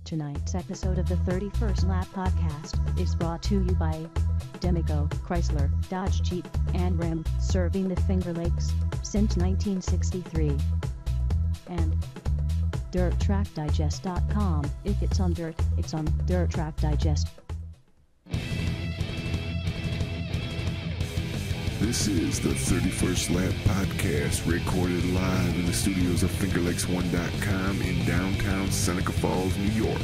Tonight's episode of the 31st Lap Podcast is brought to you by Demico, Chrysler, Dodge Jeep, and Ram, serving the Finger Lakes since 1963. And DirtTrackDigest.com. If it's on dirt, it's on Dirt Track Digest. This is the 31st Lap Podcast, recorded live in the studios of FingerLakes1.com in downtown Seneca Falls, New York.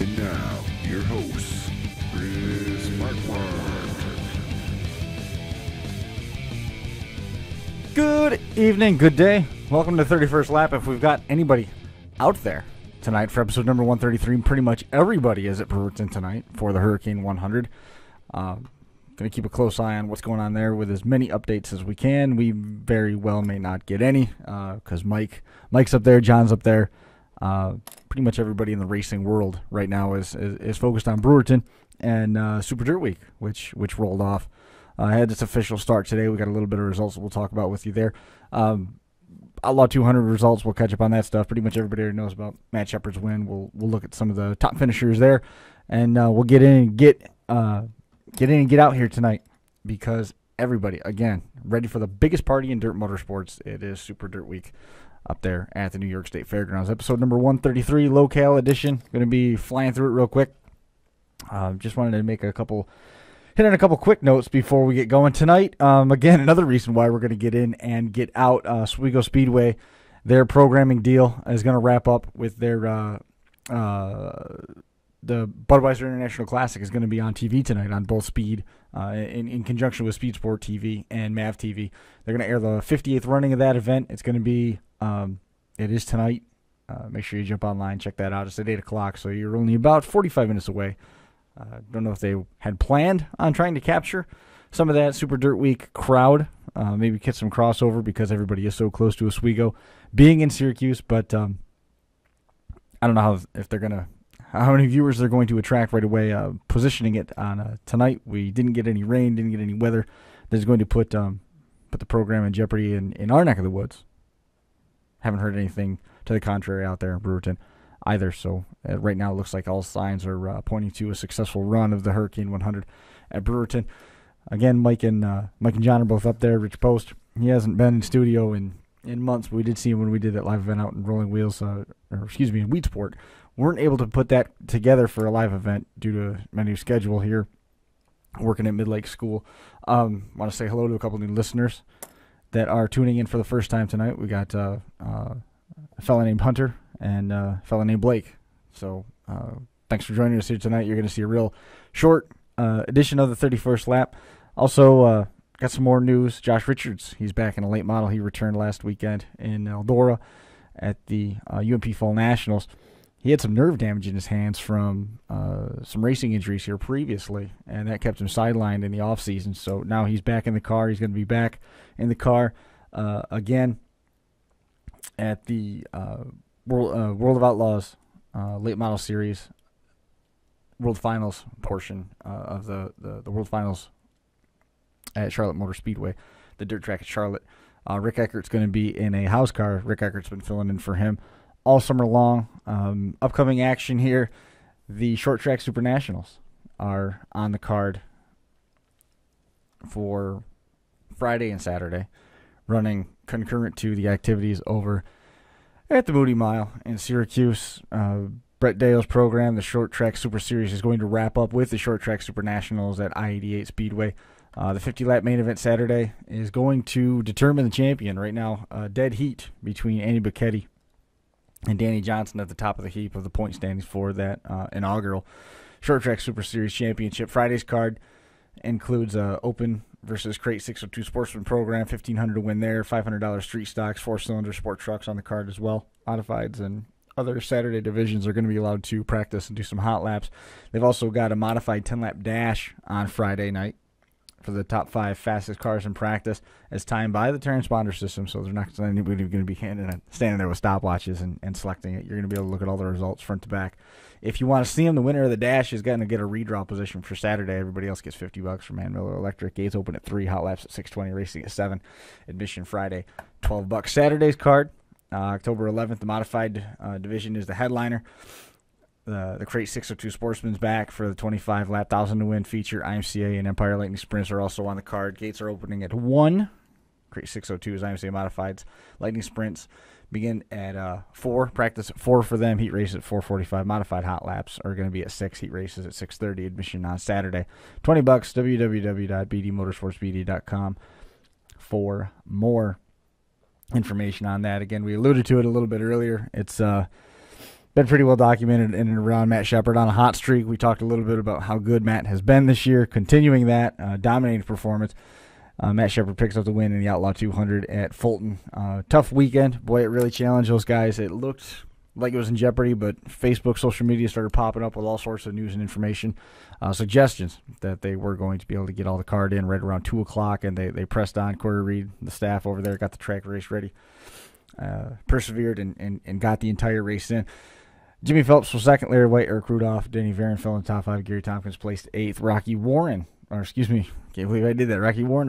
And now, your host, Chris Marquardt. Good evening, good day. Welcome to 31st Lap. If we've got anybody out there tonight for episode number 133, pretty much everybody is at Brewerton tonight for the Hurricane 100. Going to keep a close eye on what's going on there with as many updates as we can. We very well may not get any because Mike's up there, John's up there. Pretty much everybody in the racing world right now is focused on Brewerton and Super Dirt Week, which rolled off. Had its official start today. We got a little bit of results we'll talk about with you there. Outlaw 200 results, we'll catch up on that stuff. Pretty much everybody already knows about Matt Shepard's win. We'll look at some of the top finishers there, and we'll get in and get out here tonight because everybody, again, ready for the biggest party in dirt motorsports. It is Super Dirt Week up there at the New York State Fairgrounds. Episode number 133, Locale Edition. Going to be flying through it real quick. Just wanted to hit on a couple quick notes before we get going tonight. Again, another reason why we're going to get in and get out. Oswego Speedway, their programming deal is going to wrap up with their the Budweiser International Classic is going to be on TV tonight on both Speed, in conjunction with Speed Sport TV and MAV TV. They're going to air the 58th running of that event. It's going to be, it is tonight. Make sure you jump online, check that out. It's at 8 o'clock, so you're only about 45 minutes away. Don't know if they had planned on trying to capture some of that Super Dirt Week crowd. Maybe get some crossover because everybody is so close to Oswego being in Syracuse, but I don't know how many viewers they're going to attract right away. Positioning it on tonight, we didn't get any rain, didn't get any weather. That's going to put the program in jeopardy in our neck of the woods. Haven't heard anything to the contrary out there in Brewerton either. So right now it looks like all signs are pointing to a successful run of the Hurricane 100 at Brewerton. Again, Mike and John are both up there. Rich Post, he hasn't been in studio in months, but we did see him when we did that live event out in Rolling Wheels, in Weedsport. Weren't able to put that together for a live event due to my new schedule here, working at Mid-Lake School. Want to say hello to a couple new listeners that are tuning in for the first time tonight. We got a fella named Hunter and a fella named Blake. So thanks for joining us here tonight. You're going to see a real short edition of the 31st Lap. Also, got some more news. Josh Richards, he's back in a late model. He returned last weekend in Eldora at the UMP Fall Nationals. He had some nerve damage in his hands from some racing injuries here previously, and that kept him sidelined in the offseason. So now he's back in the car. He's going to be back in the car again at the World of Outlaws Late Model Series World Finals portion of the World Finals at Charlotte Motor Speedway, the dirt track at Charlotte. Rick Eckert's going to be in a house car. Rick Eckert's been filling in for him all summer long. Upcoming action here, the Short Track Super Nationals are on the card for Friday and Saturday, running concurrent to the activities over at the Moody Mile in Syracuse. Brett Dale's program, the Short Track Super Series, is going to wrap up with the Short Track Super Nationals at I-88 Speedway. The 50-lap main event Saturday is going to determine the champion. Right now, dead heat between Andy Bacchetti and Danny Johnson at the top of the heap of the point standings for that inaugural Short Track Super Series Championship. Friday's card includes Open versus Crate 602 Sportsman program, $1,500 to win there, $500 street stocks, 4-cylinder sport trucks on the card as well. Modifieds and other Saturday divisions are going to be allowed to practice and do some hot laps. They've also got a modified 10-lap dash on Friday night for the top 5 fastest cars in practice, as timed by the transponder system, so they're not anybody going to be standing there with stopwatches and selecting it. You're going to be able to look at all the results front to back. If you want to see him, the winner of the dash is going to get a redraw position for Saturday. Everybody else gets $50 from Ann Miller Electric. Gates open at 3, hot laps at 6:20, racing at 7. Admission Friday, $12. Saturday's card October 11th, the modified division is the headliner. The Crate 602 Sportsman's back for the 25 lap 1,000 to win feature. IMCA and Empire Lightning Sprints are also on the card. Gates are opening at 1. Crate 602 is IMCA modifieds. Lightning Sprints begin at 4. Practice at 4 for them. Heat race at 4:45. Modified hot laps are going to be at 6. Heat races at 6:30. Admission on Saturday. $20. www.bdmotorsportsbd.com for more information on that. Again, we alluded to it a little bit earlier. It's been pretty well documented in and around Matt Shepard on a hot streak. We talked a little bit about how good Matt has been this year, continuing that dominating performance. Matt Shepard picks up the win in the Outlaw 200 at Fulton. Tough weekend. Boy, it really challenged those guys. It looked like it was in jeopardy, but Facebook, social media started popping up with all sorts of news and information, suggestions that they were going to be able to get all the card in right around 2 o'clock, and they pressed on. Corey Reed, the staff over there, got the track race ready, persevered, and got the entire race in. Jimmy Phelps was second, Larry White, Eric Rudolph, Denny Varon fell in the top 5, Gary Tompkins placed 8th, Rocky Warner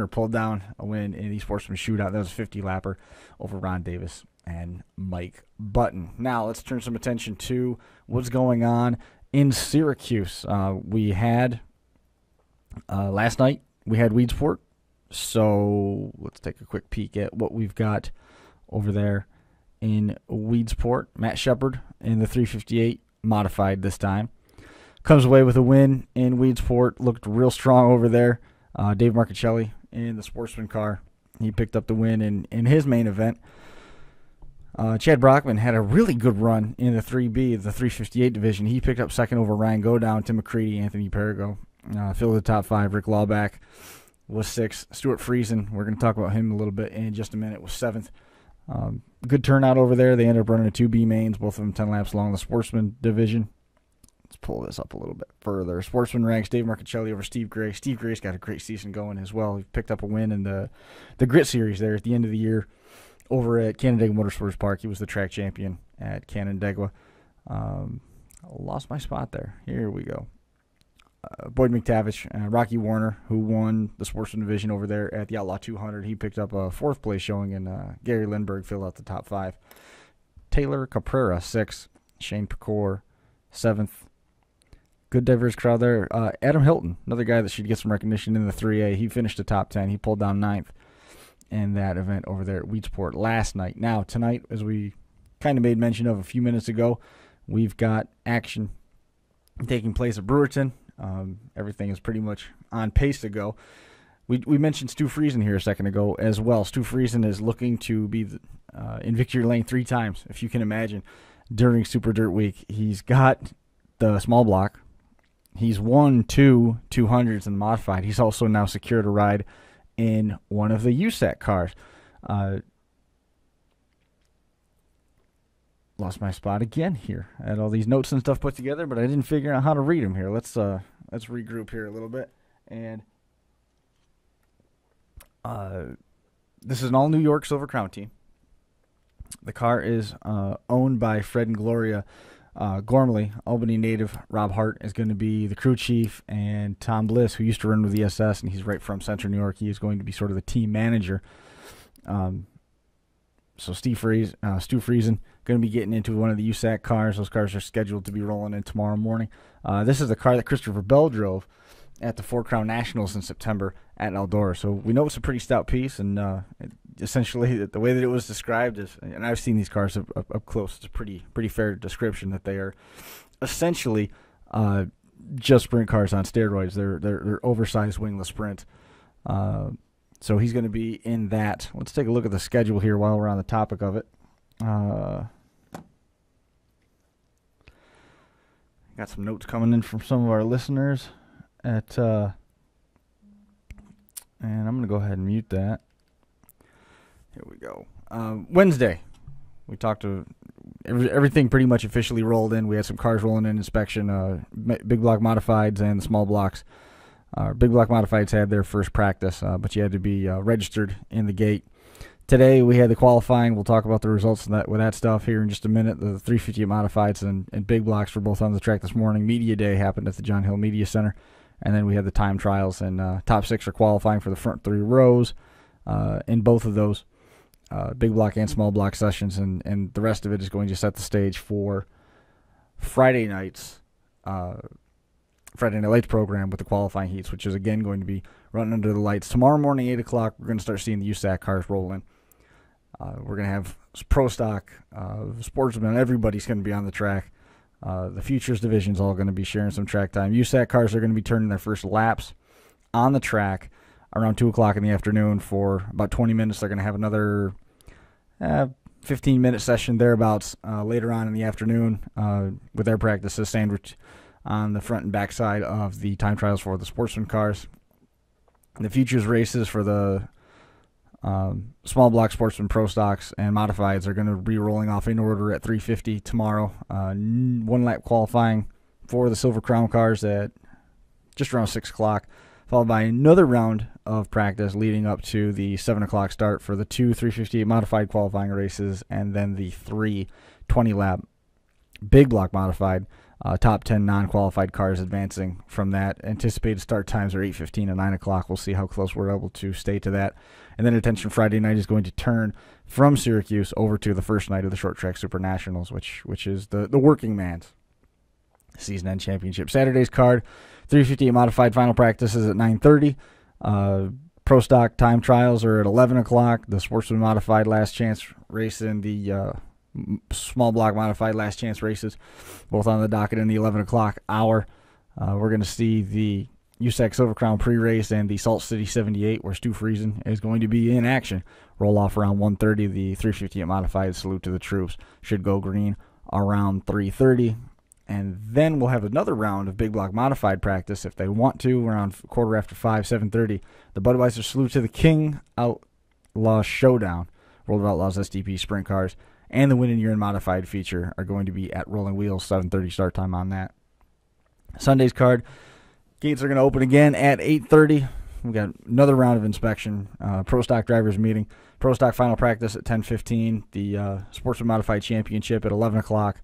pulled down a win in the Sportsman Shootout. That was a 50-lapper over Ron Davis and Mike Button. Now let's turn some attention to what's going on in Syracuse. We had last night, we had Weedsport, so let's take a quick peek at what we've got over there in Weedsport. Matt Shepard in the 358 modified this time comes away with a win in Weedsport. Looked real strong over there. Dave Marcichelli in the Sportsman car, he picked up the win in his main event. Chad Brockman had a really good run in the 3B, the 358 division. He picked up second over Ryan Godown, Tim McCready, Anthony Perigo. Filled the top 5. Rick Lawback was 6th. Stuart Friesen, we're going to talk about him a little bit in just a minute, was 7th. Good turnout over there. They ended up running a 2B mains, both of them 10 laps long, the Sportsman division. Let's pull this up a little bit further. Sportsman ranks Dave Marcichelli over Steve Gray. Steve Gray's got a great season going as well. He picked up a win in the Grit Series there at the end of the year over at Canandaigua Motorsports Park. He was the track champion at Canandaigua. Lost my spot there. Here we go. Boyd McTavish, Rocky Warner, who won the Sportsman division over there at the Outlaw 200. He picked up a 4th place showing, and Gary Lindbergh filled out the top 5. Taylor Caprera, 6th. Shane Pecor, 7th. Good diverse crowd there. Adam Hilton, another guy that should get some recognition in the 3A. He finished the top 10. He pulled down 9th in that event over there at Weedsport last night. Now, tonight, as we kind of made mention of a few minutes ago, we've got action taking place at Brewerton. Everything is pretty much on pace to go. We mentioned Stu Friesen here a second ago as well. Stu Friesen is looking to be in victory lane 3 times, if you can imagine, during Super Dirt Week. He's got the small block. He's won 2 200s in the modified. He's also now secured a ride in one of the USAC cars. Lost my spot again here. I had all these notes and stuff put together, but I didn't figure out how to read them here. Let's regroup here a little bit. And this is an all New York Silver Crown team. The car is owned by Fred and Gloria Gormley. Albany native Rob Hart is going to be the crew chief, and Tom Bliss, who used to run with the SS, and he's right from Central New York, he is going to be sort of the team manager. So Stu Friesen going to be getting into one of the USAC cars. Those cars are scheduled to be rolling in tomorrow morning. This is the car that Christopher Bell drove at the Four Crown Nationals in September at Eldora. So we know it's a pretty stout piece, and essentially the way that it was described is, and I've seen these cars up close, it's a pretty fair description that they are essentially just sprint cars on steroids. They're oversized wingless sprint. So he's going to be in that. Let's take a look at the schedule here while we're on the topic of it. Got some notes coming in from some of our listeners and I'm going to go ahead and mute that. Here we go. Wednesday, we talked to everything pretty much officially rolled in. We had some cars rolling in inspection, big block modifieds and the small blocks. Big block modifieds had their first practice, but you had to be registered in the gate. Today we had the qualifying. We'll talk about the results of with that stuff here in just a minute. The 350 modifieds and big blocks were both on the track this morning. Media day happened at the John Hill Media Center. And then we had the time trials, and top 6 are qualifying for the front 3 rows in both of those. big block and small block sessions, and the rest of it is going to set the stage for Friday night's Friday Night Lights program with the qualifying heats, which is again going to be running under the lights. Tomorrow morning, 8 o'clock, we're going to start seeing the USAC cars roll in. We're going to have pro stock, sportsmen, everybody's going to be on the track. The futures division is all going to be sharing some track time. USAC cars are going to be turning their first laps on the track around 2 o'clock in the afternoon for about 20 minutes. They're going to have another 15-minute session thereabouts later on in the afternoon with their practices sandwiched on the front and back side of the time trials for the sportsman cars. The futures races for the small block sportsman pro stocks and modifieds are going to be rolling off in order at 3:50 tomorrow. One lap qualifying for the Silver Crown cars at just around 6 o'clock, followed by another round of practice leading up to the 7 o'clock start for the 2 358 modified qualifying races, and then the 3 20-lap big block modified top 10 non-qualified cars advancing from that. Anticipated start times are 8:15 and 9 o'clock. We'll see how close we're able to stay to that. And then attention Friday night is going to turn from Syracuse over to the first night of the Short Track Super Nationals, which is the working man's season-end championship. Saturday's card, 358 modified final practices at 9:30. Pro stock time trials are at 11 o'clock. The Sportsman modified last chance race and the small block modified last chance races, both on the docket in the 11 o'clock hour. We're going to see the USAC Silver Crown pre-race and the Salt City 78, where Stu Friesen is going to be in action. Roll off around 1:30. The 358 modified salute to the troops should go green around 3:30. And then we'll have another round of big block modified practice if they want to, around quarter after 5, 7:30. The Budweiser salute to the King Outlaw Showdown, World of Outlaws SDP sprint cars, and the Win in Urine modified feature are going to be at Rolling Wheels, 7:30 start time on that. Sunday's card, gates are going to open again at 8:30. We've got another round of inspection, Pro Stock drivers meeting, Pro Stock final practice at 10:15, the Sportsman Modified Championship at 11 o'clock.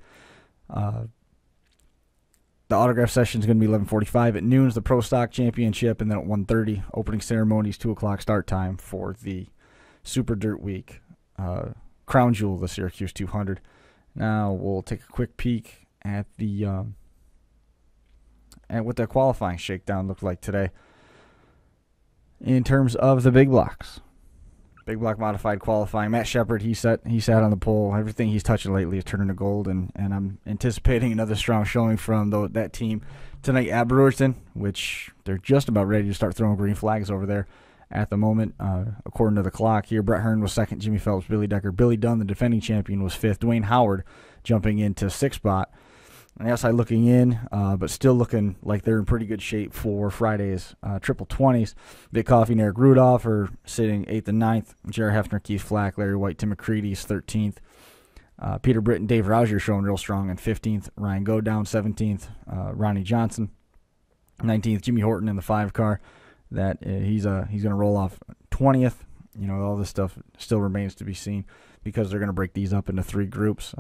The autograph session is going to be 11:45. At noon is the Pro Stock Championship, and then at 1:30, opening ceremonies, 2 o'clock start time for the Super Dirt Week crown jewel, the Syracuse 200. Now we'll take a quick peek at the at what the qualifying shakedown looked like today in terms of the big blocks. Big block modified qualifying. Matt Shepard, he sat on the pole. Everything he's touching lately is turning to gold, and I'm anticipating another strong showing from that team tonight at Brewerton, which they're just about ready to start throwing green flags over there at the moment. According to the clock here, Brett Hearn was second, Jimmy Phelps, Billy Decker. Billy Dunn, the defending champion, was fifth. Dwayne Howard jumping into sixth spot. On the outside looking in, but still looking like they're in pretty good shape for Friday's triple 20s. Vic Coffey and Eric Rudolph are sitting 8th and 9th. Jared Hefner, Keith Flack, Larry White, Tim McCready's 13th. Peter Britt and Dave Rousier showing real strong in 15th. Ryan Godown, 17th. Ronnie Johnson, 19th. Jimmy Horton in the 5 car. That he's going to roll off 20th. You know, all this stuff still remains to be seen because they're going to break these up into 3 groups.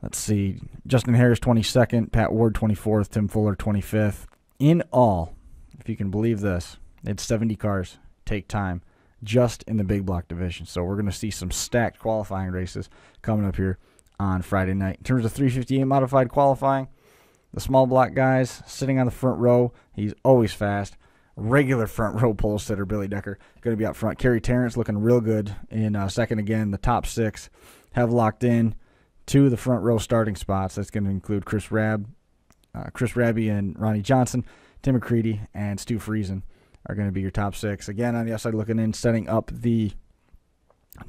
Let's see. Justin Harris, 22nd. Pat Ward, 24th. Tim Fuller, 25th. In all, if you can believe this, it's 70 cars take time just in the big block division. So we're going to see some stacked qualifying races coming up here on Friday night. In terms of 358 modified qualifying, the small block guys sitting on the front row. He's always fast. Regular front row pole sitter Billy Decker going to be out front. Kerry Terrence looking real good in second again. The top 6 have locked in to the front row starting spots. That's going to include Chris Raby and Ronnie Johnson. Tim McCready and Stu Friesen are going to be your top 6. Again, on the outside looking in, setting up the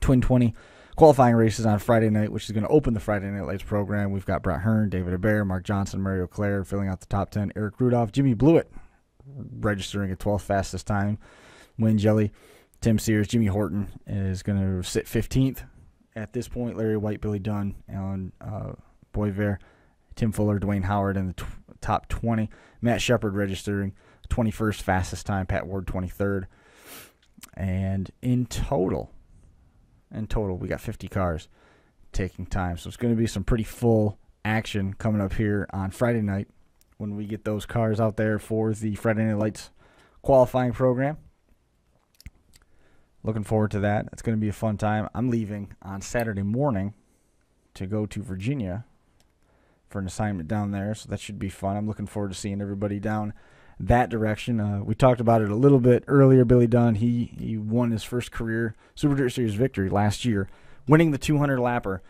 Twin 20 qualifying races on Friday night, which is going to open the Friday Night Lights program. We've got Brett Hearn, David Hebert, Mark Johnson, Mario Claire filling out the top 10. Eric Rudolph, Jimmy Blewett registering at 12th fastest time. Wayne Jelly, Tim Sears, Jimmy Horton is going to sit 15th. At this point, Larry White, Billy Dunn, Alan Boisvert, Tim Fuller, Dwayne Howard in the top 20. Matt Shepard registering 21st fastest time. Pat Ward 23rd. And in total, we got 50 cars taking time. So it's going to be some pretty full action coming up here on Friday night when we get those cars out there for the Friday Night Lights qualifying program. looking forward to that. It's going to be a fun time. I'm leaving on Saturday morning to go to Virginia for an assignment down there, so that should be fun. I'm looking forward to seeing everybody down that direction. We talked about it a little bit earlier. Billy Dunn, he won his first career Super Dirt Series victory last year, winning the 200 lapper.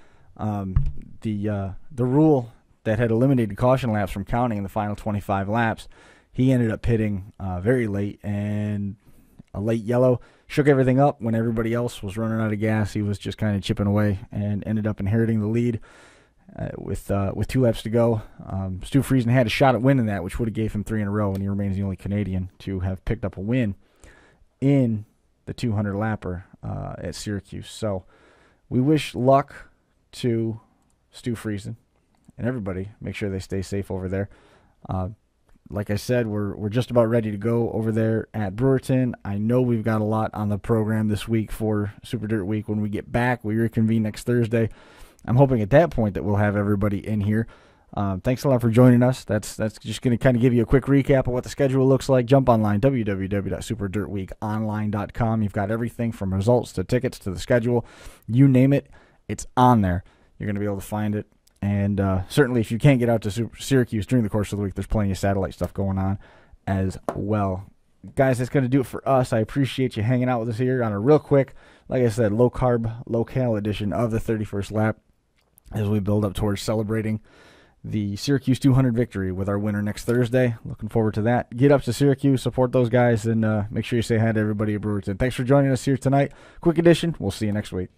The rule that had eliminated caution laps from counting in the final 25 laps, he ended up pitting very late, and a late yellow shook everything up. When everybody else was running out of gas, he was just kind of chipping away and ended up inheriting the lead with 2 laps to go. Stu Friesen had a shot at winning that, which would have gave him 3 in a row, and he remains the only Canadian to have picked up a win in the 200 lapper at Syracuse. So we wish luck to Stu Friesen and everybody. Make sure they stay safe over there. Like I said, we're just about ready to go over there at Brewerton. I know we've got a lot on the program this week for Super Dirt Week. When we get back, we reconvene next Thursday. I'm hoping at that point that we'll have everybody in here. Thanks a lot for joining us. That's just going to kind of give you a quick recap of what the schedule looks like. Jump online, www.superdirtweekonline.com. You've got everything from results to tickets to the schedule. You name it, it's on there. You're going to be able to find it. And certainly if you can't get out to Syracuse during the course of the week, there's plenty of satellite stuff going on as well. Guys, that's going to do it for us. I appreciate you hanging out with us here on a real quick, like I said, low-carb, low-cal edition of the 31st lap as we build up towards celebrating the Syracuse 200 victory with our winner next Thursday. Looking forward to that. Get up to Syracuse, support those guys, and make sure you say hi to everybody at Brewerton. Thanks for joining us here tonight. Quick edition. We'll see you next week.